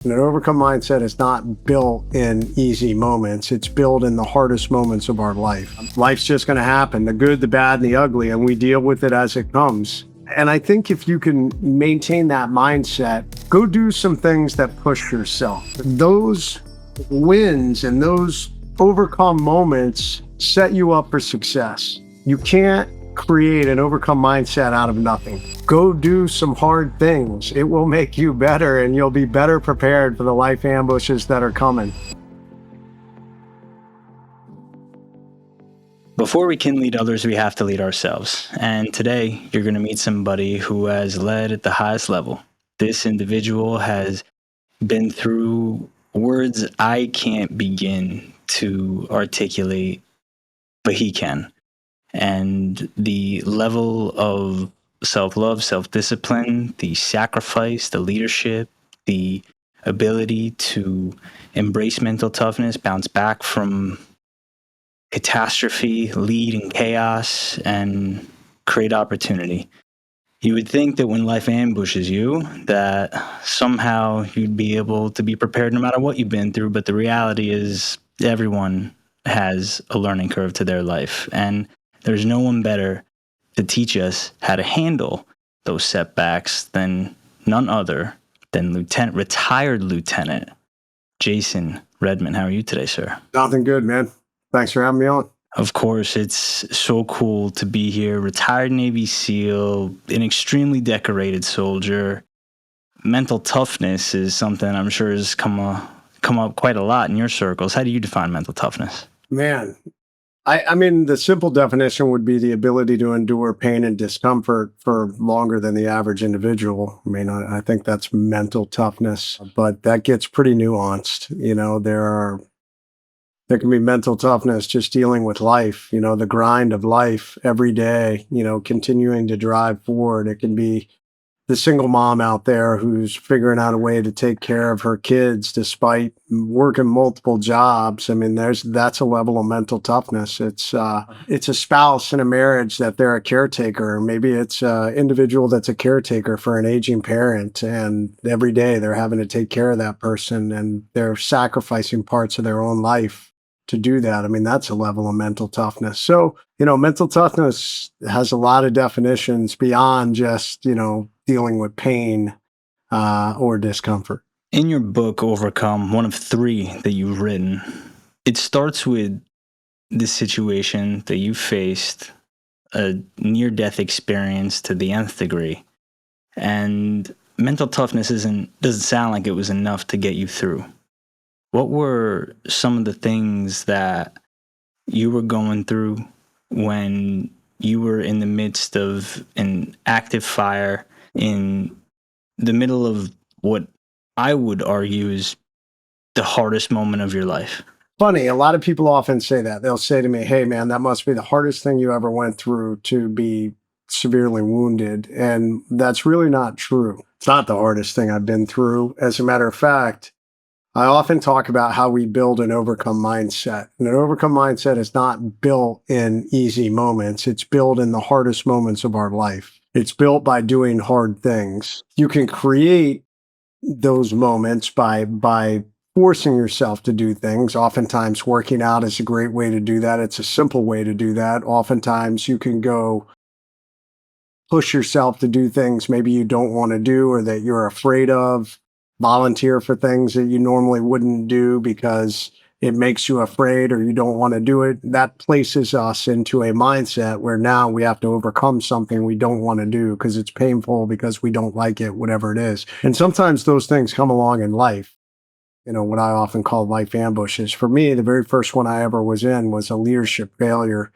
An overcome mindset is not built in easy moments. It's built in the hardest moments of our life. Life's just going to happen, the good, the bad, and the ugly, and we deal with it as it comes. And I think if you can maintain that mindset, go do some things that push yourself. Those wins and those overcome moments set you up for success. You can't create an overcome mindset out of nothing. Go do some hard things. It will make you better, and you'll be better prepared for the life ambushes that are coming. Before we can lead others, we have to lead ourselves. And today, you're going to meet somebody who has led at the highest level. This individual has been through words I can't begin to articulate, but he can. And the level of self-love, self-discipline, the sacrifice, the leadership, the ability to embrace mental toughness, bounce back from catastrophe, lead in chaos, and create opportunity. You would think that when life ambushes you, that somehow you'd be able to be prepared no matter what you've been through, but the reality is everyone has a learning curve to their life, and there's no one better to teach us how to handle those setbacks than none other than retired Lieutenant Jason Redman. How are you today, sir? Nothing good, man. Thanks for having me on. Of course, it's so cool to be here. Retired Navy SEAL, an extremely decorated soldier. Mental toughness is something I'm sure has come up quite a lot in your circles. How do you define mental toughness? Man, I mean, the simple definition would be the ability to endure pain and discomfort for longer than the average individual. I mean, I think that's mental toughness, but that gets pretty nuanced. You know, there can be mental toughness just dealing with life, you know, the grind of life every day, you know, continuing to drive forward. It can be the single mom out there who's figuring out a way to take care of her kids despite working multiple jobs. I mean, that's a level of mental toughness. It's a spouse in a marriage that they're a caretaker. Maybe it's an individual that's a caretaker for an aging parent, and every day they're having to take care of that person, and they're sacrificing parts of their own life to do that. I mean, that's a level of mental toughness. So, you know, mental toughness has a lot of definitions beyond just, you know, dealing with pain or discomfort. In your book, Overcome, one of 3 that you've written, it starts with this situation that you faced, a near-death experience to the nth degree. And mental toughness doesn't sound like it was enough to get you through. What were some of the things that you were going through when you were in the midst of an active fire in the middle of what I would argue is the hardest moment of your life? Funny, a lot of people often say that. They'll say to me, hey, man, that must be the hardest thing you ever went through, to be severely wounded. And that's really not true. It's not the hardest thing I've been through. As a matter of fact, I often talk about how we build an overcome mindset. And an overcome mindset is not built in easy moments. It's built in the hardest moments of our life. It's built by doing hard things. You can create those moments by forcing yourself to do things. Oftentimes, working out is a great way to do that. It's a simple way to do that. Oftentimes, you can go push yourself to do things maybe you don't want to do or that you're afraid of. Volunteer for things that you normally wouldn't do because it makes you afraid or you don't want to do it. That places us into a mindset where now we have to overcome something we don't want to do because it's painful, because we don't like it, whatever it is. And sometimes those things come along in life, you know, what I often call life ambushes. For me, the very first one I ever was in was a leadership failure.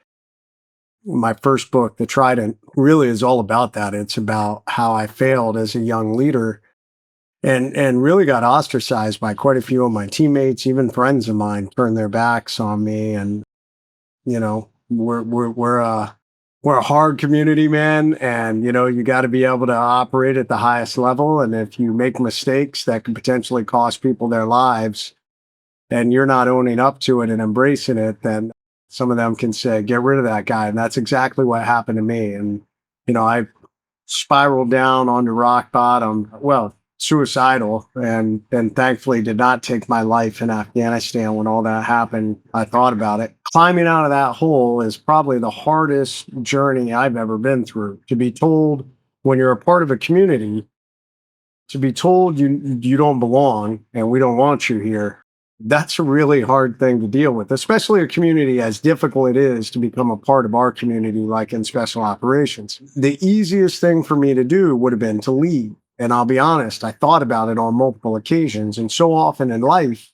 My first book, The Trident, really is all about that. It's about how I failed as a young leader and really got ostracized by quite a few of my teammates. Even friends of mine turned their backs on me. And, you know, we're a hard community, man. And, you know, you got to be able to operate at the highest level. And if you make mistakes that could potentially cost people their lives and you're not owning up to it and embracing it, then some of them can say, get rid of that guy. And that's exactly what happened to me. And, you know, I spiraled down onto rock bottom. Well, suicidal, and thankfully did not take my life in Afghanistan when all that happened. I thought about it. Climbing out of that hole is probably the hardest journey I've ever been through. To be told when you're a part of a community, to be told you don't belong and we don't want you here, that's a really hard thing to deal with, especially a community as difficult it is to become a part of our community, like in special operations. The easiest thing for me to do would have been to leave. And I'll be honest, I thought about it on multiple occasions. And so often in life,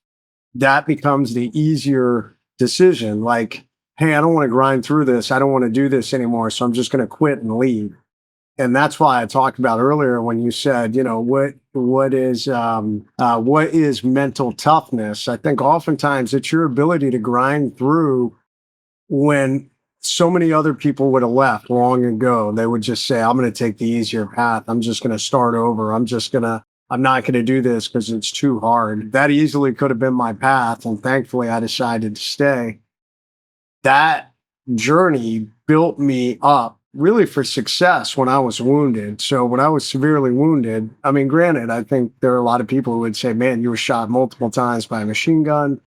that becomes the easier decision. Like, hey, I don't want to grind through this. I don't want to do this anymore. So I'm just going to quit and leave. And that's why I talked about earlier when you said, what is mental toughness? I think oftentimes it's your ability to grind through when so many other people would have left long ago. They would just say, I'm going to take the easier path. I'm just going to start over. I'm not going to do this because it's too hard. That easily could have been my path. And thankfully I decided to stay. That journey built me up really for success when I was wounded. So when I was severely wounded, I mean, granted, I think there are a lot of people who would say, man, you were shot multiple times by a machine gun,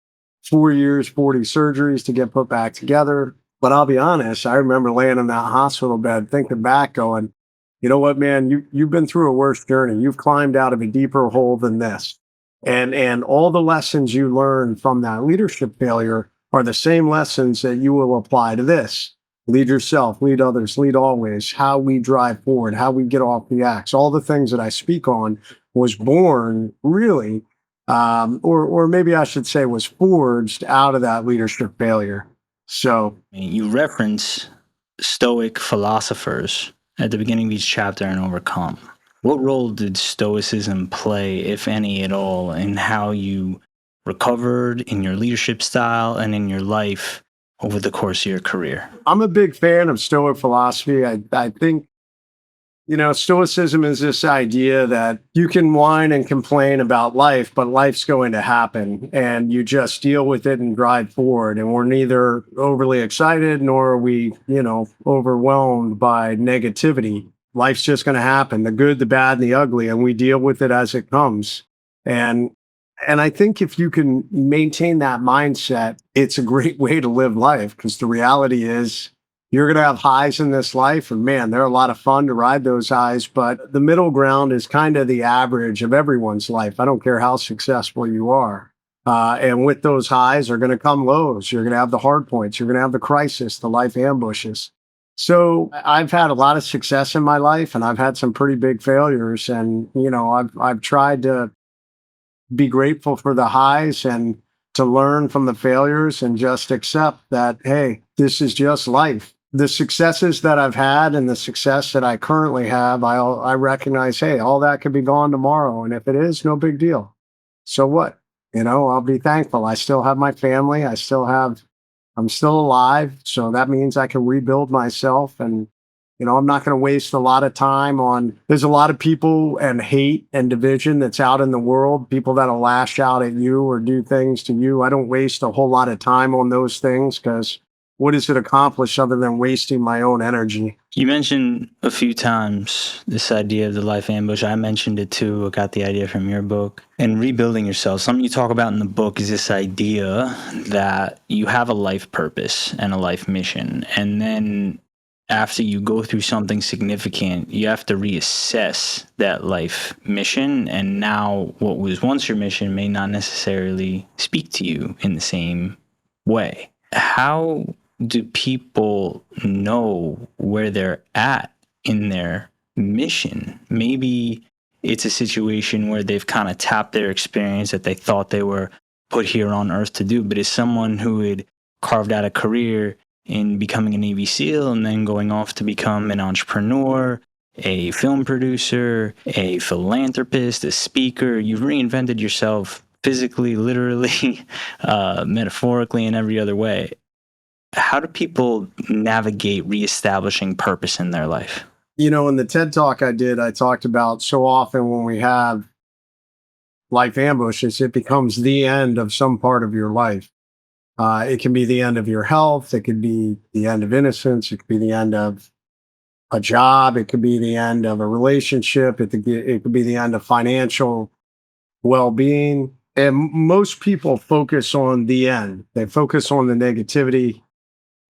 4 years, 40 surgeries to get put back together. But I'll be honest, I remember laying in that hospital bed, thinking back, going, you know what, man, you've been through a worse journey. You've climbed out of a deeper hole than this. And all the lessons you learned from that leadership failure are the same lessons that you will apply to this. Lead yourself, lead others, lead always, how we drive forward, how we get off the axe. All the things that I speak on was born really, or maybe I should say was forged out of that leadership failure. So You reference Stoic philosophers at the beginning of each chapter in Overcome. What role did Stoicism play, if any at all, in how you recovered in your leadership style and in your life over the course of your career? I'm a big fan of Stoic philosophy. I think, Stoicism is this idea that you can whine and complain about life, but life's going to happen and you just deal with it and drive forward. And we're neither overly excited nor are we, overwhelmed by negativity. Life's just going to happen, the good, the bad, and the ugly, and we deal with it as it comes. And and I think if you can maintain that mindset, it's a great way to live life, because the reality is you're going to have highs in this life. And man, they're a lot of fun to ride those highs. But the middle ground is kind of the average of everyone's life. I don't care how successful you are. And with those highs are going to come lows. You're going to have the hard points. You're going to have the crisis, the life ambushes. So I've had a lot of success in my life, and I've had some pretty big failures. And, I've tried to be grateful for the highs and to learn from the failures and just accept that, hey, this is just life. The successes that I've had and the success that I currently have, I recognize, hey, all that could be gone tomorrow. And if it is, no big deal. So what? I'll be thankful. I still have my family. I'm still alive. So that means I can rebuild myself. And I'm not going to waste a lot of time there's a lot of people and hate and division that's out in the world, people that'll lash out at you or do things to you. I don't waste a whole lot of time on those things, because what does it accomplish other than wasting my own energy? You mentioned a few times this idea of the life ambush. I mentioned it too. I got the idea from your book. And rebuilding yourself. Something you talk about in the book is this idea that you have a life purpose and a life mission. And then after you go through something significant, you have to reassess that life mission. And now what was once your mission may not necessarily speak to you in the same way. How do people know where they're at in their mission? Maybe it's a situation where they've kind of tapped their experience that they thought they were put here on earth to do, but as someone who had carved out a career in becoming a Navy SEAL and then going off to become an entrepreneur, a film producer, a philanthropist, a speaker, you've reinvented yourself physically, literally, metaphorically, in every other way. How do people navigate reestablishing purpose in their life? In the TED Talk I did, I talked about so often when we have life ambushes, it becomes the end of some part of your life. It can be the end of your health. It could be the end of innocence. It could be the end of a job. It could be the end of a relationship. It could be the end of financial well-being. And most people focus on the end. They focus on the negativity,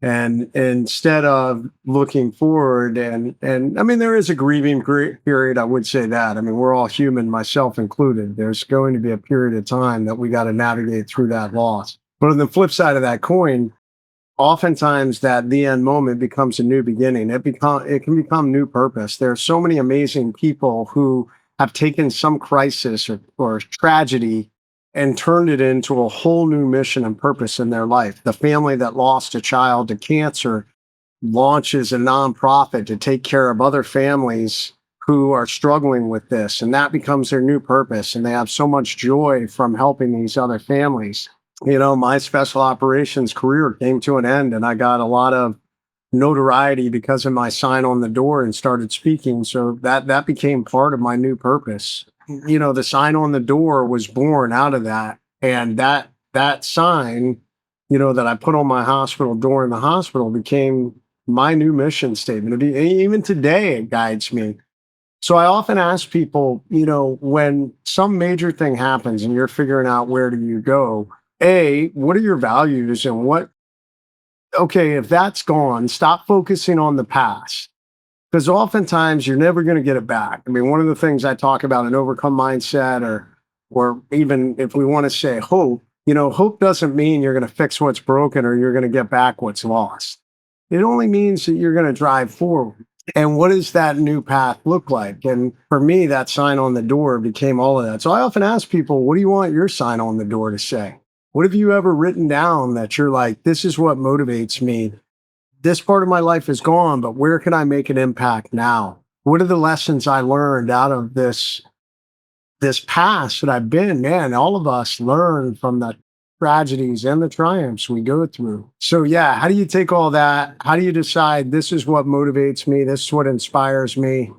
and instead of looking forward. And I mean, there is a grieving period. I would say that. I mean, we're all human, myself included. There's going to be a period of time that we got to navigate through that loss. But on the flip side of that coin, oftentimes that the end moment becomes a new beginning. It can become new purpose. There are so many amazing people who have taken some crisis or tragedy and turned it into a whole new mission and purpose in their life. The family that lost a child to cancer launches a nonprofit to take care of other families who are struggling with this, and that becomes their new purpose. And they have so much joy from helping these other families. My special operations career came to an end, and I got a lot of notoriety because of my sign on the door and started speaking. So that became part of my new purpose. The sign on the door was born out of that. And that sign, that I put on my hospital door in the hospital became my new mission statement. Even today, it guides me. So I often ask people, when some major thing happens and you're figuring out where do you go, what are your values, and okay, if that's gone, stop focusing on the past, because oftentimes you're never going to get it back. I mean, one of the things I talk about in overcome mindset, or even if we want to say hope, hope doesn't mean you're going to fix what's broken or you're going to get back what's lost. It only means that you're going to drive forward. And what does that new path look like? And for me, that sign on the door became all of that. So I often ask people, what do you want your sign on the door to say? What have you ever written down that you're like, this is what motivates me? This part of my life is gone, but where can I make an impact now? What are the lessons I learned out of this past that I've been? Man, all of us learn from the tragedies and the triumphs we go through. So yeah, how do you take all that? How do you decide this is what motivates me? This is what inspires me?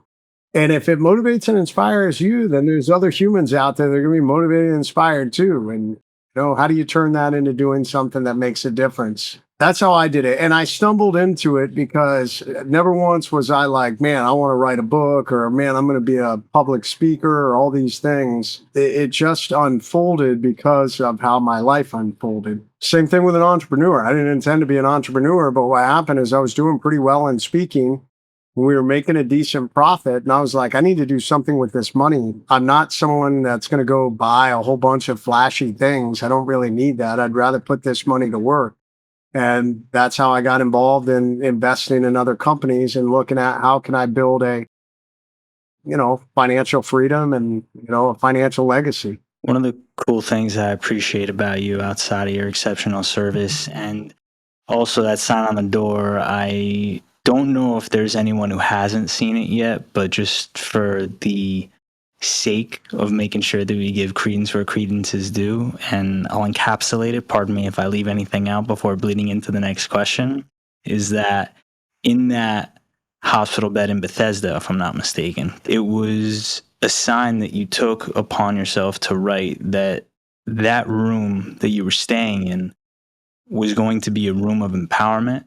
And if it motivates and inspires you, then there's other humans out there that are going to be motivated and inspired too. And how do you turn that into doing something that makes a difference? That's how I did it. And I stumbled into it because never once was I like, man, I want to write a book, or man, I'm going to be a public speaker, or all these things. It just unfolded because of how my life unfolded. Same thing with an entrepreneur. I didn't intend to be an entrepreneur, but what happened is I was doing pretty well in speaking. We were making a decent profit, and I was like, I need to do something with this money. I'm not someone that's going to go buy a whole bunch of flashy things. I don't really need that. I'd rather put this money to work. And that's how I got involved in investing in other companies and looking at how can I build a, financial freedom and, a financial legacy. One of the cool things I appreciate about you outside of your exceptional service and also that sign on the door, I don't know if there's anyone who hasn't seen it yet, but just for the sake of making sure that we give credence where credence is due, and I'll encapsulate it, pardon me if I leave anything out before bleeding into the next question, is that in that hospital bed in Bethesda, if I'm not mistaken, it was a sign that you took upon yourself to write that room that you were staying in was going to be a room of empowerment,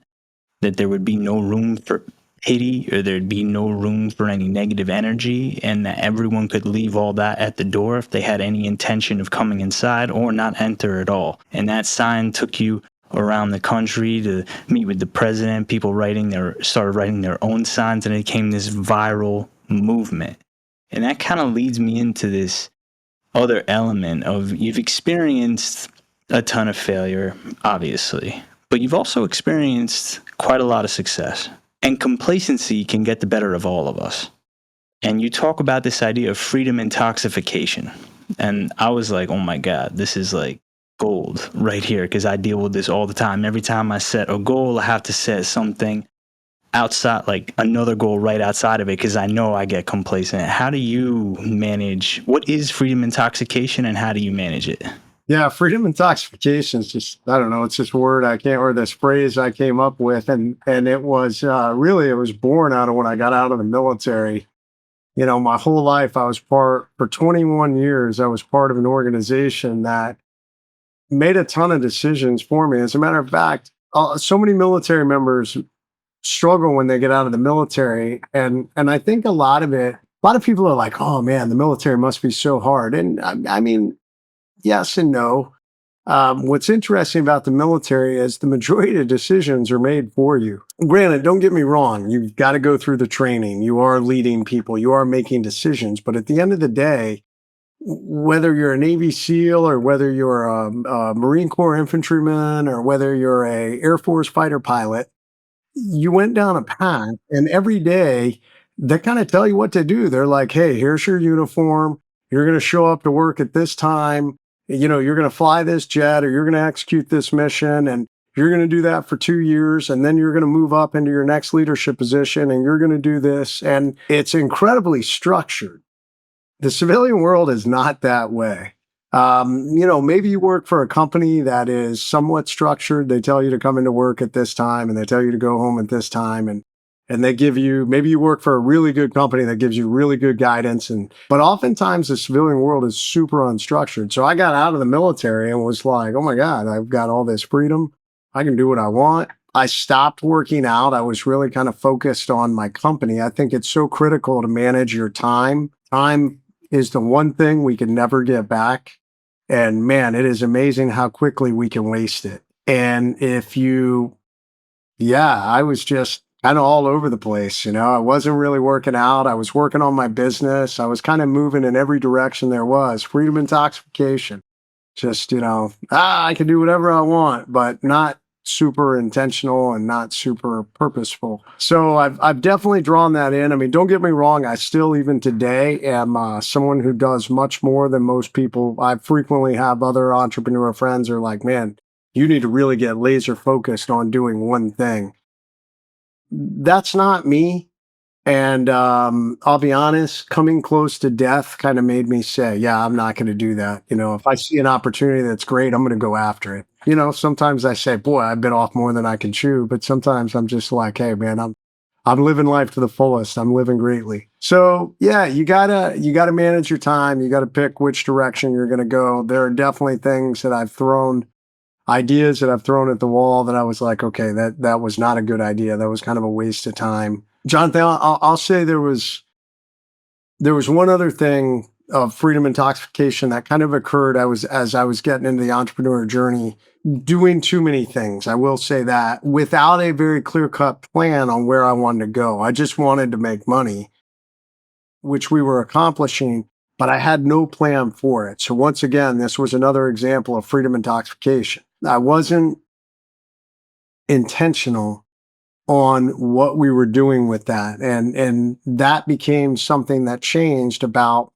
that there would be no room for pity, or there'd be no room for any negative energy, and that everyone could leave all that at the door if they had any intention of coming inside or not enter at all. And that sign took you around the country to meet with the president. People started writing their own signs, and it became this viral movement. And that kind of leads me into this other element of, you've experienced a ton of failure, obviously, but you've also experienced quite a lot of success. And complacency can get the better of all of us. And you talk about this idea of freedom intoxication. And I was like, oh my God, this is like gold right here, because I deal with this all the time. Every time I set a goal, I have to set something outside, like another goal right outside of it, because I know I get complacent. How do you manage, what is freedom intoxication, and how do you manage it? Yeah, freedom intoxication is just, I don't know, it's this word or this phrase I came up with. And it was it was born out of when I got out of the military. My whole life for 21 years, I was part of an organization that made a ton of decisions for me. As a matter of fact, so many military members struggle when they get out of the military. And I think a lot of people are like, oh man, the military must be so hard. And I mean, yes and no. What's interesting about the military is the majority of decisions are made for you. Granted, don't get me wrong, you've got to go through the training. You are leading people, you are making decisions. But at the end of the day, whether you're a Navy SEAL or whether you're a Marine Corps infantryman or whether you're a Air Force fighter pilot, you went down a path, and every day they kind of tell you what to do. They're like, hey, here's your uniform. You're going to show up to work at this time. You're going to fly this jet or you're going to execute this mission. And you're going to do that for 2 years. And then you're going to move up into your next leadership position and you're going to do this. And it's incredibly structured. The civilian world is not that way. Maybe you work for a company that is somewhat structured. They tell you to come into work at this time and they tell you to go home at this time. And they give you, maybe you work for a really good company that gives you really good guidance. But oftentimes the civilian world is super unstructured. So I got out of the military and was like, oh my God, I've got all this freedom. I can do what I want. I stopped working out. I was really kind of focused on my company. I think it's so critical to manage your time. Time is the one thing we can never get back. And man, it is amazing how quickly we can waste it. And I was just kind of all over the place. I wasn't really working out. I was working on my business. I was kind of moving in every direction there was. Freedom intoxication. Just, I can do whatever I want, but not super intentional and not super purposeful. So I've definitely drawn that in. I mean, don't get me wrong. I still, even today, am someone who does much more than most people. I frequently have other entrepreneur friends who are like, man, you need to really get laser focused on doing one thing. That's not me. And I'll be honest, coming close to death kind of made me say, yeah, I'm not going to do that. If I see an opportunity that's great, I'm going to go after it. Sometimes I say, boy, I've been off more than I can chew. But sometimes I'm just like, hey, man, I'm living life to the fullest. I'm living greatly. So yeah, you gotta manage your time. You got to pick which direction you're going to go. There are definitely things that ideas that I've thrown at the wall that I was like, okay, that was not a good idea. That was kind of a waste of time. Jonathan, I'll say there was one other thing of freedom intoxication that kind of occurred. As I was getting into the entrepreneur journey, doing too many things. I will say that without a very clear-cut plan on where I wanted to go. I just wanted to make money, which we were accomplishing, but I had no plan for it. So once again, this was another example of freedom intoxication. I wasn't intentional on what we were doing with that. And that became something that changed about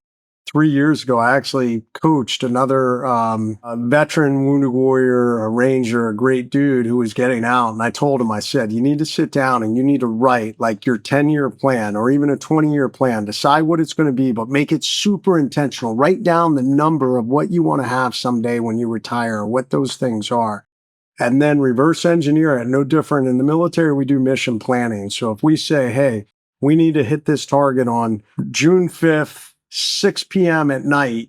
3 years ago. I actually coached another a veteran wounded warrior, a ranger, a great dude who was getting out. And I told him, I said, you need to sit down and you need to write like your 10-year plan or even a 20-year plan. Decide what it's going to be, but make it super intentional. Write down the number of what you want to have someday when you retire, or what those things are. And then reverse engineer it. No different. In the military, we do mission planning. So if we say, hey, we need to hit this target on June 5th, 6 p.m. at night,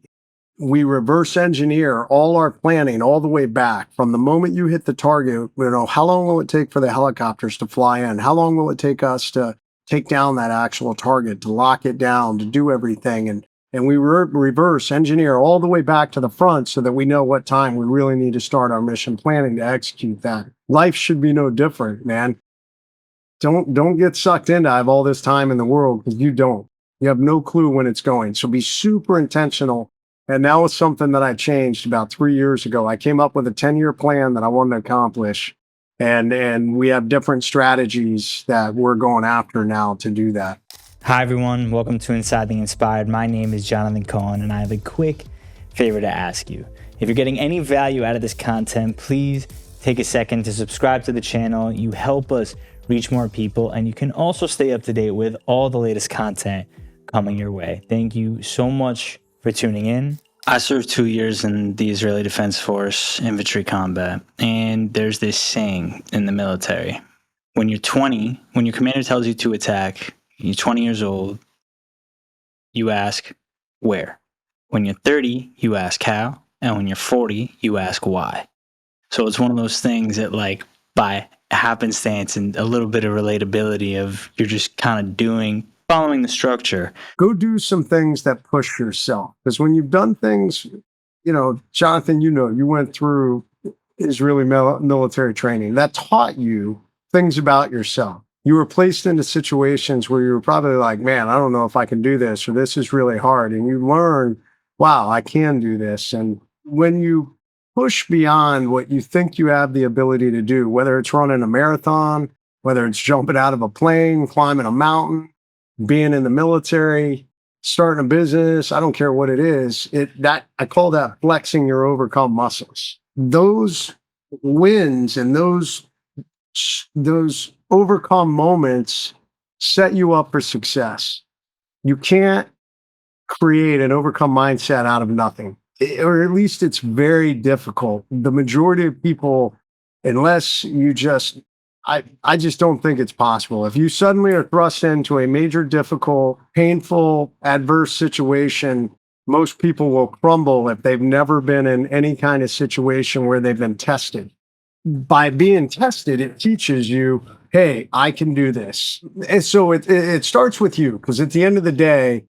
we reverse engineer all our planning all the way back from the moment you hit the target. How long will it take for the helicopters to fly in? How long will it take us to take down that actual target, to lock it down, to do everything? And we reverse engineer all the way back to the front so that we know what time we really need to start our mission planning to execute that. Life should be no different, man. Don't get sucked into I have all this time in the world, because you don't. You have no clue when it's going. So be super intentional. And that was something that I changed about 3 years ago. I came up with a 10-year plan that I wanted to accomplish. And we have different strategies that we're going after now to do that. Hi, everyone. Welcome to Inside the Inspired. My name is Jonathan Cohen, and I have a quick favor to ask you. If you're getting any value out of this content, please take a second to subscribe to the channel. You help us reach more people, and you can also stay up to date with all the latest content coming your way. Thank you so much for tuning in. I served 2 years in the Israeli Defense Force infantry combat, and there's this saying in the military. When you're 20, when your commander tells you to attack, you're 20 years old, you ask where. When you're 30, you ask how. And when you're 40, you ask why. So it's one of those things that, like, by happenstance and a little bit of relatability of you're just kind of following the structure. Go do some things that push yourself. Because when you've done things, Jonathan, you went through Israeli military training that taught you things about yourself. You were placed into situations where you were probably like, man, I don't know if I can do this, or this is really hard. And you learn, wow, I can do this. And when you push beyond what you think you have the ability to do, whether it's running a marathon, whether it's jumping out of a plane, climbing a mountain, being in the military, starting a business, I don't care what it is, I call that flexing your overcome muscles. Those wins and those overcome moments set you up for success. You can't create an overcome mindset out of nothing, or at least it's very difficult. The majority of people, unless you I just don't think it's possible. If you suddenly are thrust into a major, difficult, painful, adverse situation, most people will crumble if they've never been in any kind of situation where they've been tested. By being tested, it teaches you, hey, I can do this. And so it starts with you, because at the end of the day,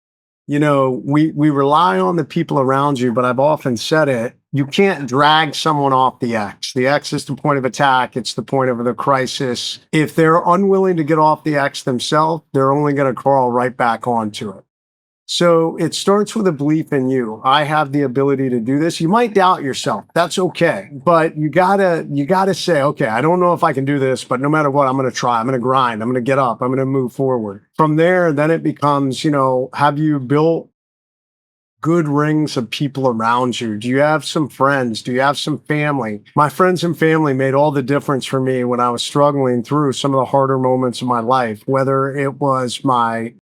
we rely on the people around you, but I've often said it, you can't drag someone off the X. The X is the point of attack. It's the point of the crisis. If they're unwilling to get off the X themselves, they're only going to crawl right back onto it. So it starts with a belief in you. I have the ability to do this. You might doubt yourself. That's okay. But you gotta say, okay, I don't know if I can do this, but no matter what, I'm going to try. I'm going to grind. I'm going to get up. I'm going to move forward. From there, then it becomes, have you built good rings of people around you? Do you have some friends? Do you have some family? My friends and family made all the difference for me when I was struggling through some of the harder moments of my life, whether it was my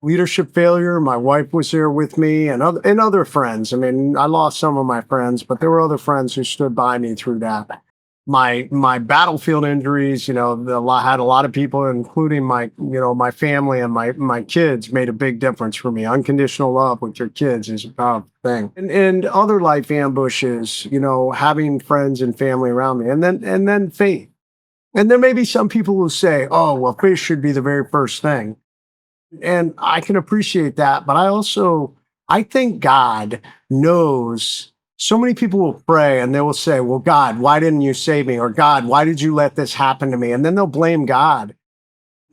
leadership failure. My wife was there with me, and other friends. I mean, I lost some of my friends, but there were other friends who stood by me through that. My battlefield injuries, had a lot of people, including my family and my kids, made a big difference for me. Unconditional love with your kids is a powerful thing. And other life ambushes, having friends and family around me, and then faith. And there may be some people who say, oh, well, faith should be the very first thing. And I can appreciate that. But I think God knows. So many people will pray and they will say, well, God, why didn't you save me? Or God, why did you let this happen to me? And then they'll blame God.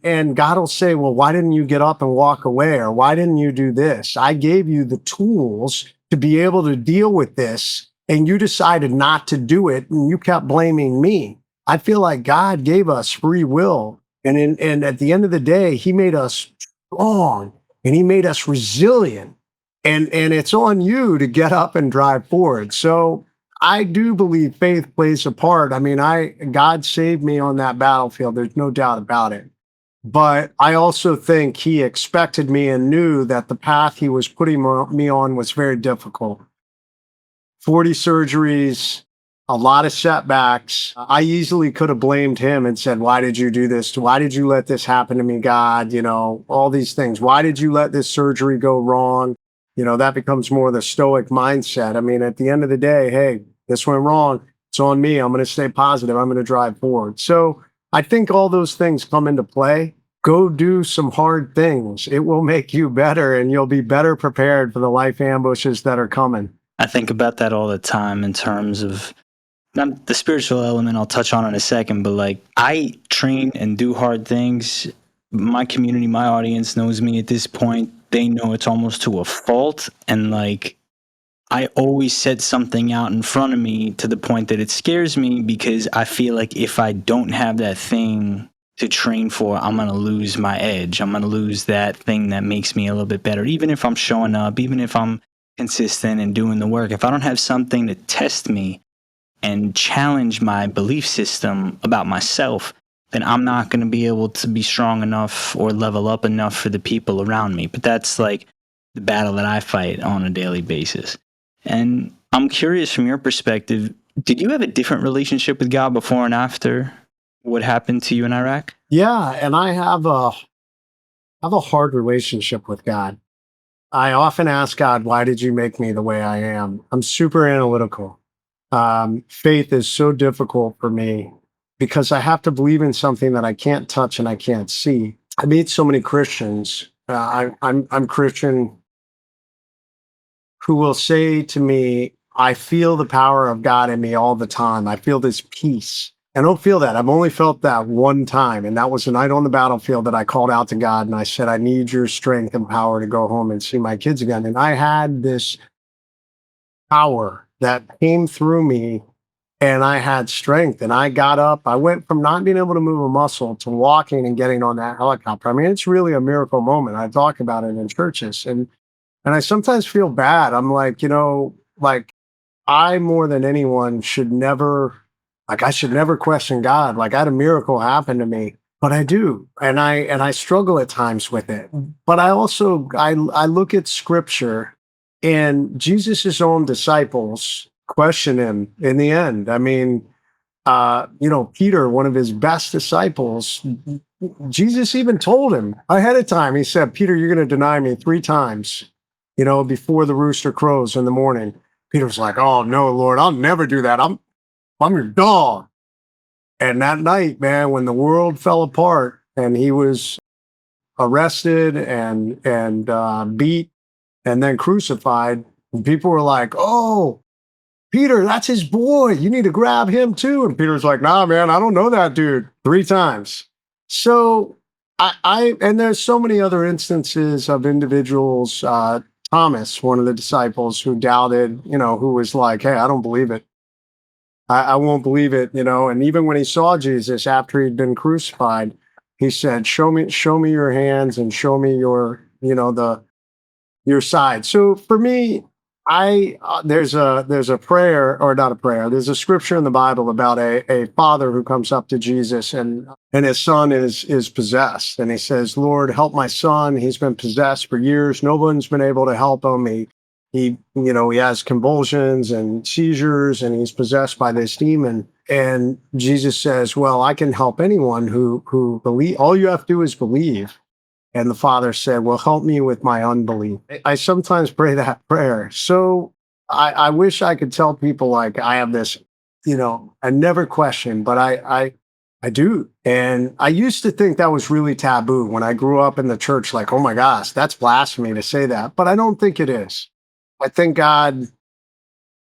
And God will say, well, why didn't you get up and walk away? Or why didn't you do this? I gave you the tools to be able to deal with this, and you decided not to do it, and you kept blaming me. I feel like God gave us free will. And at the end of the day, he made us strong and he made us resilient. And it's on you to get up and drive forward. So I do believe faith plays a part. I mean, God saved me on that battlefield. There's no doubt about it. But I also think he expected me and knew that the path he was putting me on was very difficult. 40 surgeries, a lot of setbacks. I easily could have blamed him and said, why did you do this? Why did you let this happen to me, God? All these things. Why did you let this surgery go wrong? That becomes more the stoic mindset. I mean, at the end of the day, hey, this went wrong. It's on me. I'm going to stay positive. I'm going to drive forward. So I think all those things come into play. Go do some hard things. It will make you better, and you'll be better prepared for the life ambushes that are coming. I think about that all the time in terms of the spiritual element. I'll touch on in a second, but I train and do hard things. My community, my audience knows me at this point. They know it's almost to a fault. And I always set something out in front of me to the point that it scares me, because I feel like if I don't have that thing to train for, I'm going to lose my edge. I'm going to lose that thing that makes me a little bit better. Even if I'm showing up, even if I'm consistent and doing the work, if I don't have something to test me and challenge my belief system about myself, then I'm not going to be able to be strong enough or level up enough for the people around me. But that's the battle that I fight on a daily basis. And I'm curious, from your perspective, did you have a different relationship with God before and after what happened to you in Iraq? Yeah, and I have a hard relationship with God. I often ask God, why did you make me the way I am? I'm super analytical. Faith is so difficult for me because I have to believe in something that I can't touch and I can't see. I meet so many Christians. I'm Christian who will say to me, I feel the power of God in me all the time. I feel this peace. I don't feel that. I've only felt that one time. And that was the night on the battlefield that I called out to God and I said, I need your strength and power to go home and see my kids again. And I had this power that came through me and I had strength and I got up. I went from not being able to move a muscle to walking and getting on that helicopter. I mean, it's really a miracle moment. I talk about it in churches and I sometimes feel bad. I'm like, like I more than anyone should never, like I should never question God. Like I had a miracle happen to me, but I do. And I struggle at times with it. But I also I look at scripture and Jesus's own disciples question him in the end. I mean, Peter, one of his best disciples, Jesus even told him ahead of time. He said, Peter, you're going to deny me 3 times, before the rooster crows in the morning. Peter's like, oh no, Lord, I'll never do that. I'm your dog. And that night, man, when the world fell apart and he was arrested and beat and then crucified, and people were like, oh, Peter, that's his boy. You need to grab him too. And Peter's like, nah, man, I don't know that dude. 3 times. So and there's so many other instances of individuals, Thomas, one of the disciples who doubted, who was like, hey, I don't believe it. I won't believe it, and even when he saw Jesus after he'd been crucified, he said, show me your hands and show me your side. So for me, I there's a prayer, or not a prayer. There's a scripture in the Bible about a father who comes up to Jesus and his son is possessed, and he says, Lord, help my son. He's been possessed for years. No one's been able to help him. He has convulsions and seizures, and he's possessed by this demon. And Jesus says, well, I can help anyone who believe. All you have to do is believe. And the father said, well, help me with my unbelief. I sometimes pray that prayer. So I wish I could tell people like I have this, I never question, but I do. And I used to think that was really taboo when I grew up in the church, like, oh my gosh, that's blasphemy to say that. But I don't think it is. I think God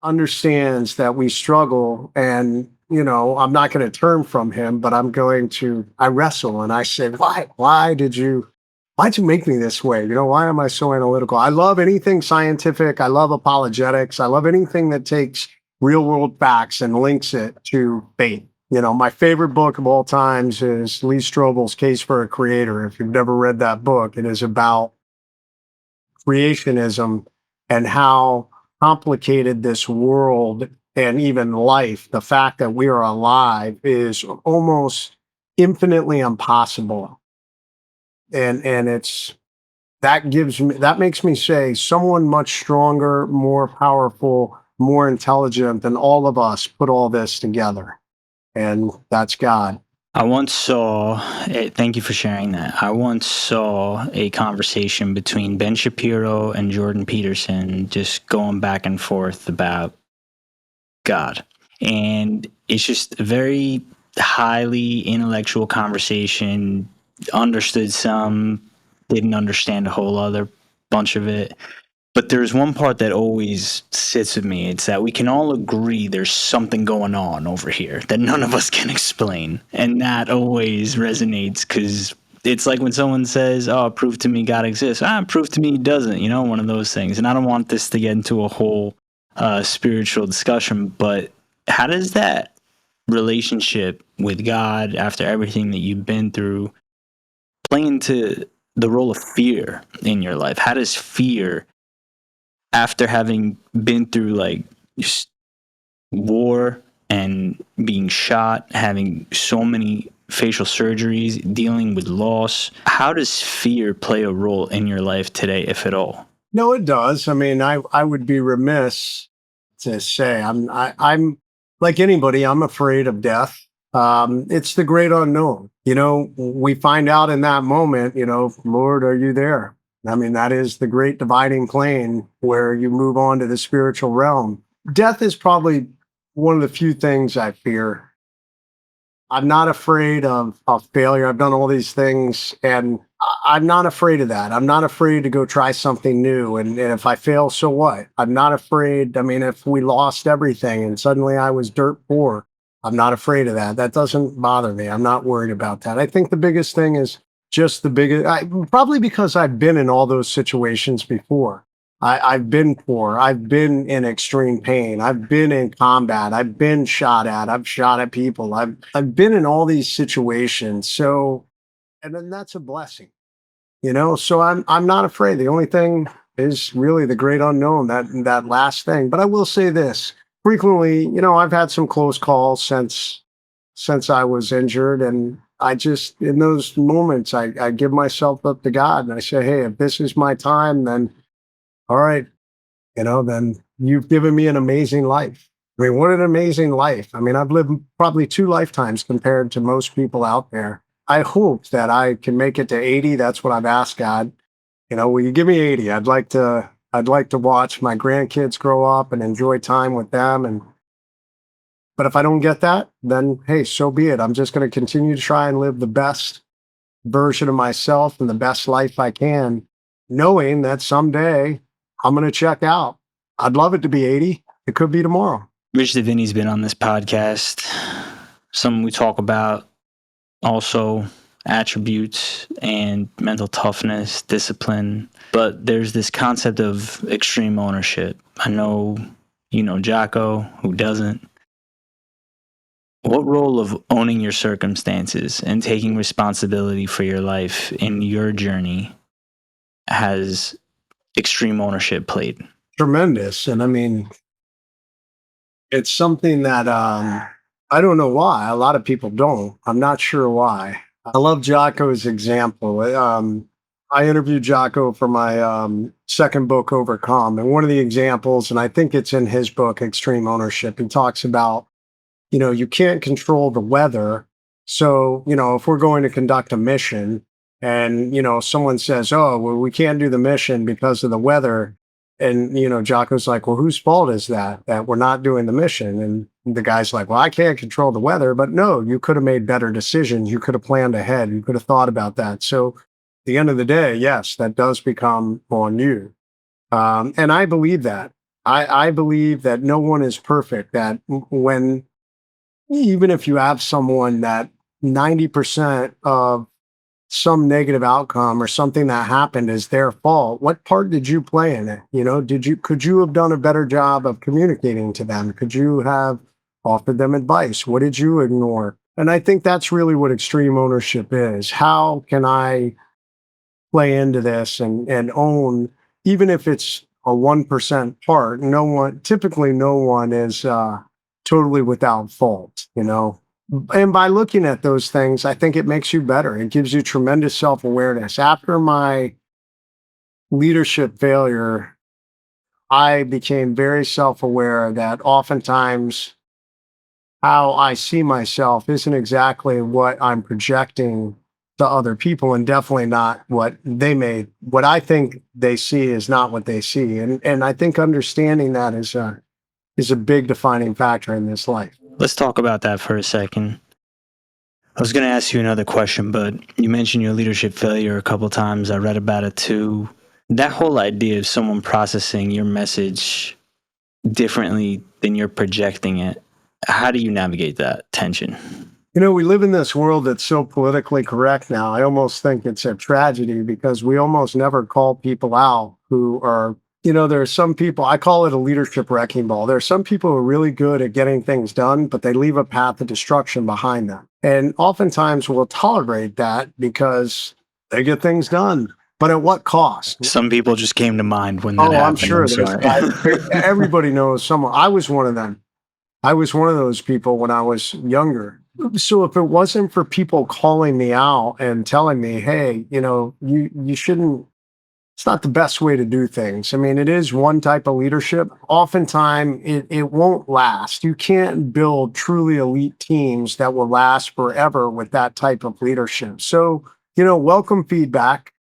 understands that we struggle and, I'm not going to turn from him, but I wrestle and I say, why'd you make me this way? Why am I so analytical? I love anything scientific. I love apologetics. I love anything that takes real world facts and links it to faith. My favorite book of all times is Lee Strobel's Case for a Creator. If you've never read that book, it is about creationism and how complicated this world and even life, the fact that we are alive, is almost infinitely impossible. And that makes me say someone much stronger, more powerful, more intelligent than all of us put all this together. And that's God. I once saw, thank you for sharing that. I once saw a conversation between Ben Shapiro and Jordan Peterson just going back and forth about God. And it's just a very highly intellectual conversation. Understood some, didn't understand a whole other bunch of it. But there's one part that always sits with me. It's that we can all agree there's something going on over here that none of us can explain. And that always resonates because it's like when someone says, oh, prove to me God exists. Prove to me he doesn't, one of those things. And I don't want this to get into a whole spiritual discussion, but how does that relationship with God after everything that you've been through play into the role of fear in your life? How does fear, after having been through like war and being shot, having so many facial surgeries, dealing with loss, how does fear play a role in your life today, if at all? No, it does. I mean, I would be remiss to say I'm like anybody. I'm afraid of death. It's the great unknown. We find out in that moment. Lord, are you there? I mean, that is the great dividing plane where you move on to the spiritual realm. Death is probably one of the few things I fear. I'm not afraid of failure. I've done all these things, and I'm not afraid of that. I'm not afraid to go try something new. And if I fail, so what? I'm not afraid. I mean, if we lost everything and suddenly I was dirt poor, I'm not afraid of that. That doesn't bother me. I'm not worried about that. I think the biggest thing is just the biggest, probably because I've been in all those situations before. I've been poor. I've been in extreme pain. I've been in combat. I've been shot at. I've shot at people. I've been in all these situations. So, and then that's a blessing, you know. So I'm not afraid. The only thing is really the great unknown, that last thing. But I will say this: frequently, you know, I've had some close calls since I was injured, and I just in those moments I give myself up to God and I say, hey, if this is my time, then all right, you know, then you've given me an amazing life. I mean, what an amazing life. I mean, I've lived probably 2 lifetimes compared to most people out there. I hope that I can make it to 80. That's what I've asked God. You know, will you give me 80? I'd like to watch my grandkids grow up and enjoy time with them. And but if I don't get that, then hey, so be it. I'm just going to continue to try and live the best version of myself and the best life I can, knowing that someday I'm going to check out. I'd love it to be 80. It could be tomorrow. Rich Davini's been on this podcast. Something we talk about also attributes and mental toughness, discipline. But there's this concept of extreme ownership. I know you know Jocko, who doesn't. What role of owning your circumstances and taking responsibility for your life in your journey has extreme ownership played? Tremendous. And I mean, it's something that I don't know why. A lot of people don't. I'm not sure why. I love Jocko's example. I interviewed Jocko for my second book, Overcome. And one of the examples, and I think it's in his book, Extreme Ownership, he talks about, you know, you can't control the weather. So, you know, if we're going to conduct a mission and, you know, someone says, oh, well, we can't do the mission because of the weather. And, you know, Jocko's like, well, whose fault is that we're not doing the mission? And the guy's like, well, I can't control the weather. But no, you could have made better decisions. You could have planned ahead. You could have thought about that. So at the end of the day, yes, that does become on you. And I believe that. I believe that no one is perfect, that when even if you have someone that 90% of some negative outcome or something that happened is their fault, what part did you play in it? You know, could you have done a better job of communicating to them? Could you have offered them advice? What did you ignore? And I think that's really what extreme ownership is. How can I play into this and own, even if it's a 1% part? Typically no one is totally without fault, you know. And by looking at those things, I think it makes you better. It gives you tremendous self-awareness. After my leadership failure, I became very self-aware that oftentimes how I see myself isn't exactly what I'm projecting to other people, and definitely not what I think they see is not what they see. And I think understanding that is a big defining factor in this life. Let's talk about that for a second. I was going to ask you another question, but you mentioned your leadership failure a couple times. I read about it too. That whole idea of someone processing your message differently than you're projecting it, how do you navigate that tension? You know, we live in this world that's so politically correct now. I almost think it's a tragedy because we almost never call people out who are, you know, there are some people, I call it a leadership wrecking ball. There are some people who are really good at getting things done, but they leave a path of destruction behind them. And oftentimes we'll tolerate that because they get things done. But at what cost? Some people just came to mind when that Oh, I'm happened. sure everybody knows someone. I was one of them. I was one of those people when I was younger. So if it wasn't for people calling me out and telling me, hey, you know, you shouldn't, it's not the best way to do things. I mean, it is one type of leadership. Oftentimes it won't last. You can't build truly elite teams that will last forever with that type of leadership. So, you know, welcome feedback.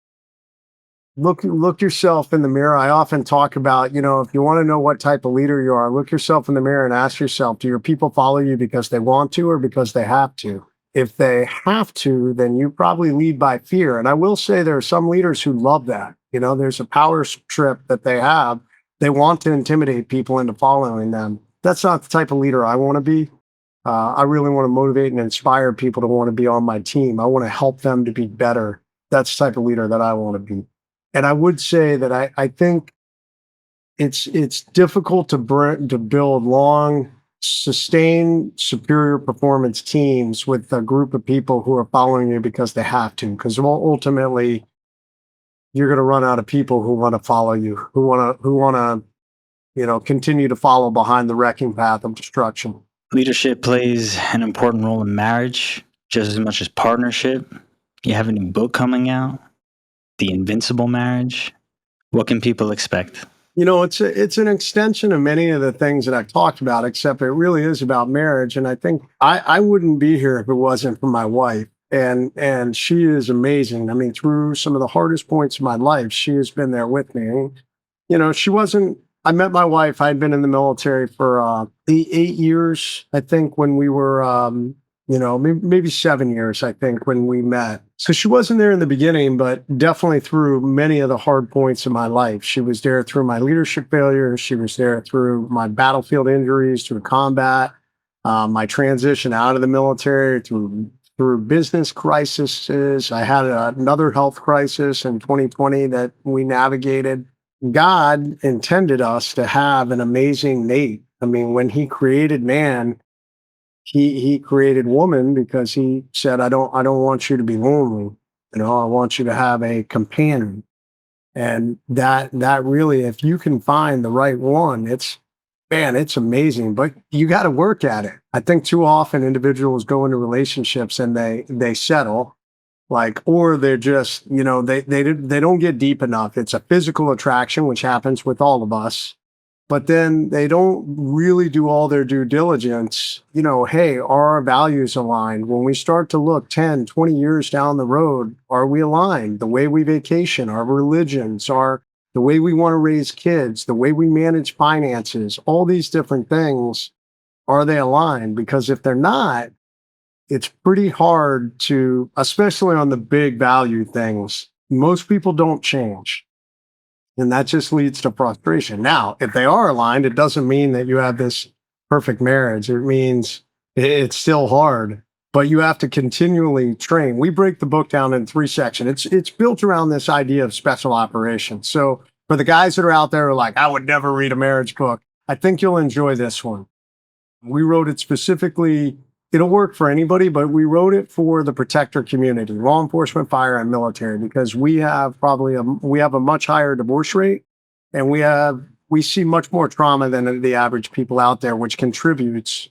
Look yourself in the mirror. I often talk about, you know, if you want to know what type of leader you are, look yourself in the mirror and ask yourself, do your people follow you because they want to or because they have to? If they have to, then you probably lead by fear. And I will say there are some leaders who love that. There's a power trip that they have. They want to intimidate people into following them. That's not the type of leader I want to be. I really want to motivate and inspire people to want to be on my team. I want to help them to be better. That's the type of leader that I want to be. And I would say that I think it's difficult to build long, sustained, superior performance teams with a group of people who are following you because they have to. Because ultimately, you're going to run out of people who want to follow you, who want to continue to follow behind the wrecking path of destruction. Leadership plays an important role in marriage just as much as partnership. You have a new book coming out, The Invincible Marriage. What can people expect? It's an extension of many of the things that I've talked about, except it really is about marriage. And I think I wouldn't be here if it wasn't for my wife. And she is amazing. I mean, through some of the hardest points of my life, she has been there with me. She wasn't. I met my wife. I'd been in the military for 8 years, I think, when we were, maybe 7 years, I think, when we met. So she wasn't there in the beginning, but definitely through many of the hard points of my life. She was there through my leadership failures. She was there through my battlefield injuries, through combat, my transition out of the military, through business crises. I had another health crisis in 2020 that we navigated. God intended us to have an amazing mate. I mean, when he created man, he created woman because he said, I don't want you to be lonely. I want you to have a companion. And that really, if you can find the right one, it's amazing, but you got to work at it. I think too often individuals go into relationships and they settle, or they're just, they don't get deep enough. It's a physical attraction, which happens with all of us, but then they don't really do all their due diligence. Hey, are our values aligned? When we start to look 10, 20 years down the road, are we aligned? The way we vacation, our religions, the way we want to raise kids, the way we manage finances, all these different things, are they aligned? Because if they're not, it's pretty hard to, especially on the big value things, most people don't change. And that just leads to frustration. Now, if they are aligned, it doesn't mean that you have this perfect marriage. It means it's still hard, but you have to continually train. We break the book down in 3 sections. It's built around this idea of special operations. So for the guys that are out there who are like, I would never read a marriage book, I think you'll enjoy this one. We wrote it specifically. It'll work for anybody, but we wrote it for the protector community, law enforcement, fire, and military, because we have a much higher divorce rate, and we see much more trauma than the average people out there, which contributes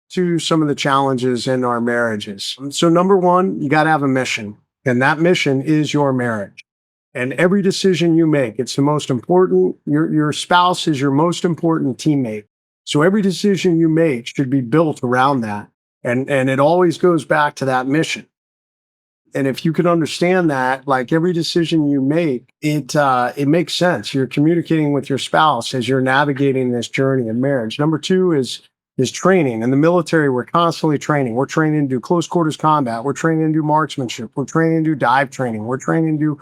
to some of the challenges in our marriages. So number one, you got to have a mission, and that mission is your marriage. And every decision you make, it's the most important. Your spouse is your most important teammate. So every decision you make should be built around that. And it always goes back to that mission. And if you can understand that, like every decision you make, it makes sense. You're communicating with your spouse as you're navigating this journey of marriage. Number two is training. In the military, we're constantly training. We're training to do close quarters combat. We're training to do marksmanship. We're training to do dive training. We're training to do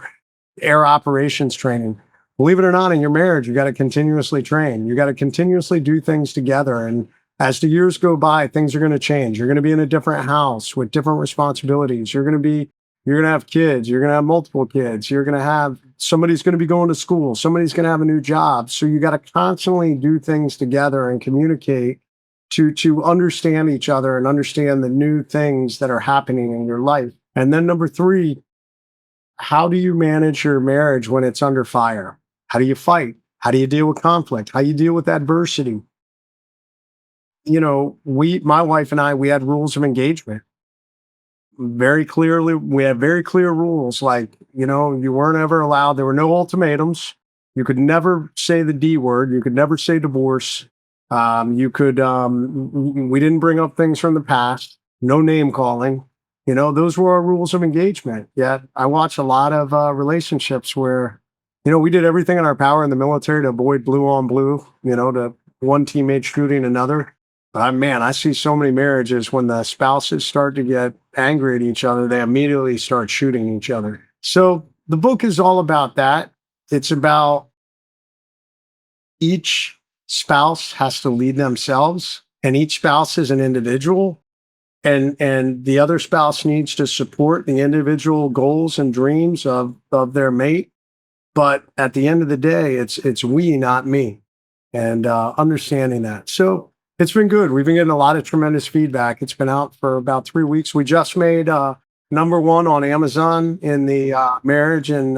air operations training. Believe it or not, in your marriage, you got to continuously train. You got to continuously do things together. And as the years go by, things are going to change. You're going to be in a different house with different responsibilities. You're going to have kids. You're going to have multiple kids. Somebody's going to be going to school. Somebody's going to have a new job. So you got to constantly do things together and communicate to understand each other and understand the new things that are happening in your life. And then number three, how do you manage your marriage when it's under fire? How do you fight? How do you deal with conflict? How do you deal with adversity? My wife and I, we had rules of engagement. Very clearly, we had very clear rules. Like, you weren't ever allowed, there were no ultimatums. You could never say the D word. You could never say divorce. We didn't bring up things from the past. No name calling. Those were our rules of engagement. Yet I watch a lot of relationships where, we did everything in our power in the military to avoid blue on blue, to one teammate shooting another. Man, I see so many marriages when the spouses start to get angry at each other, they immediately start shooting each other. So the book is all about that. It's about each spouse has to lead themselves, and each spouse is an individual, and the other spouse needs to support the individual goals and dreams of their mate. But at the end of the day, it's we, not me, and understanding that. So it's been good. We've been getting a lot of tremendous feedback. It's been out for about 3 weeks. We just made #1 on Amazon in the marriage and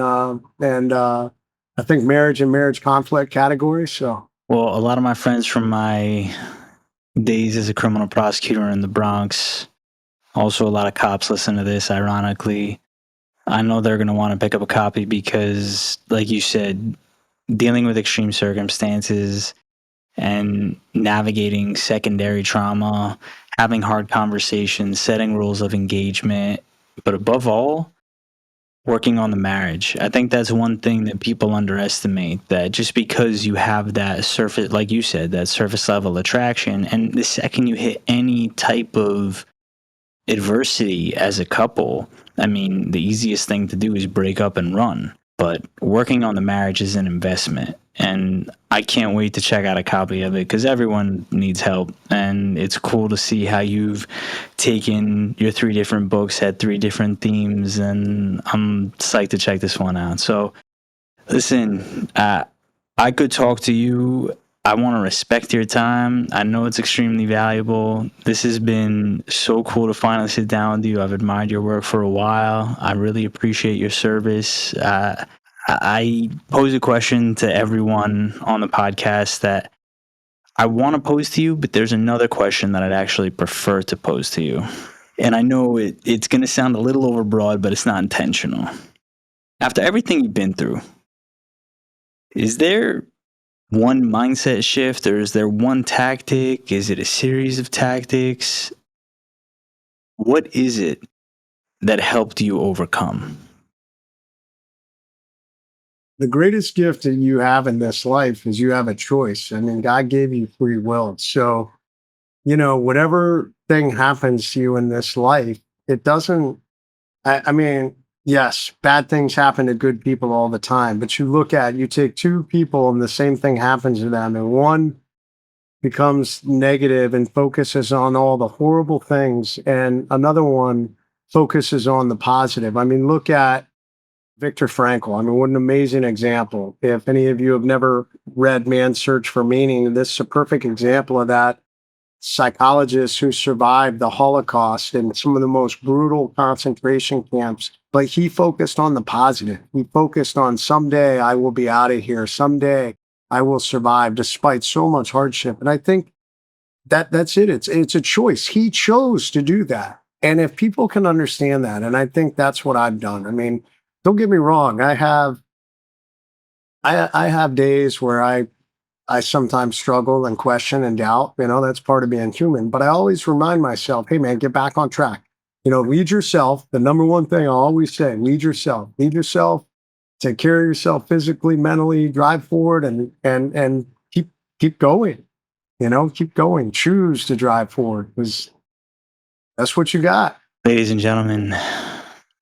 I think marriage and marriage conflict category. So, Well, a lot of my friends from my days as a criminal prosecutor in the Bronx, also a lot of cops listen to this, ironically. I know they're going to want to pick up a copy because, like you said, dealing with extreme circumstances and navigating secondary trauma, having hard conversations, setting rules of engagement, but above all, working on the marriage. I think that's one thing that people underestimate, that just because you have that surface, like you said, that surface level attraction, and the second you hit any type of adversity as a couple, I mean, the easiest thing to do is break up and run. But working on the marriage is an investment. And I can't wait to check out a copy of it because everyone needs help. And it's cool to see how you've taken your 3 different books, had 3 different themes, and I'm psyched to check this one out. So, listen, I could talk to you. I want to respect your time. I know it's extremely valuable. This has been so cool to finally sit down with you. I've admired your work for a while. I really appreciate your service. I pose a question to everyone on the podcast that I want to pose to you, but there's another question that I'd actually prefer to pose to you. And I know it's going to sound a little overbroad, but it's not intentional. After everything you've been through, is there one mindset shift, or is there one tactic? Is it a series of tactics? What is it that helped you overcome? the greatest gift that you have in this life is you have a choice. I mean, God gave you free will. So, whatever thing happens to you in this life, it doesn't, I mean, yes, bad things happen to good people all the time, but you take 2 people and the same thing happens to them, and one becomes negative and focuses on all the horrible things, and another one focuses on the positive. I mean, look at Viktor Frankl. I mean, what an amazing example. If any of you have never read Man's Search for Meaning, this is a perfect example of that. Psychologist who survived the Holocaust and some of the most brutal concentration camps, but he focused on the positive. He focused on someday I will be out of here. Someday I will survive despite so much hardship. And I think that's it. It's a choice. He chose to do that. And if people can understand that, and I think that's what I've done. I mean, don't get me wrong. I have days where I sometimes struggle and question and doubt. That's part of being human. But I always remind myself, hey man, get back on track. Lead yourself. The #1 thing I always say, lead yourself. Lead yourself. Take care of yourself physically, mentally, drive forward and keep going. Keep going. Choose to drive forward because that's what you got. Ladies and gentlemen,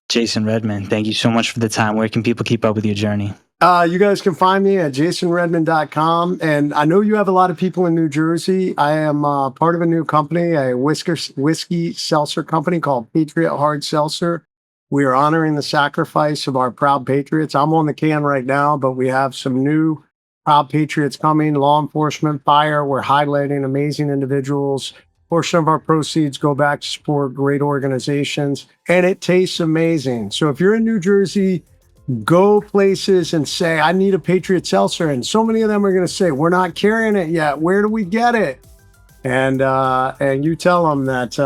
Jason Redman, thank you so much for the time. Where can people keep up with your journey? You guys can find me at jasonredman.com. And I know you have a lot of people in New Jersey. I am part of a new company, a whiskey seltzer company called Patriot Hard Seltzer. We are honoring the sacrifice of our proud patriots. I'm on the can right now, but we have some new proud patriots coming, law enforcement, fire. We're highlighting amazing individuals. Portion of our proceeds go back to support great organizations, and it tastes amazing. So if you're in New Jersey, go places and say, I need a Patriot Seltzer. And so many of them are going to say, we're not carrying it yet. Where do we get it? And you tell them that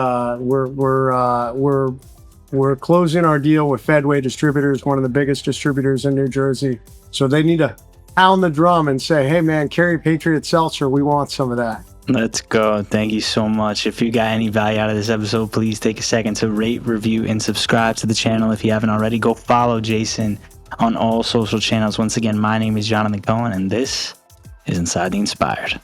we're closing our deal with Fedway Distributors, one of the biggest distributors in New Jersey. So they need to pound the drum and say, hey man, carry Patriot Seltzer. We want some of that. Let's go. Thank you so much. If you got any value out of this episode, please take a second to rate, review, and subscribe to the channel. If you haven't already, go follow Jason on all social channels. Once again, my name is Jonathan Cohen, and this is Inside the Inspired.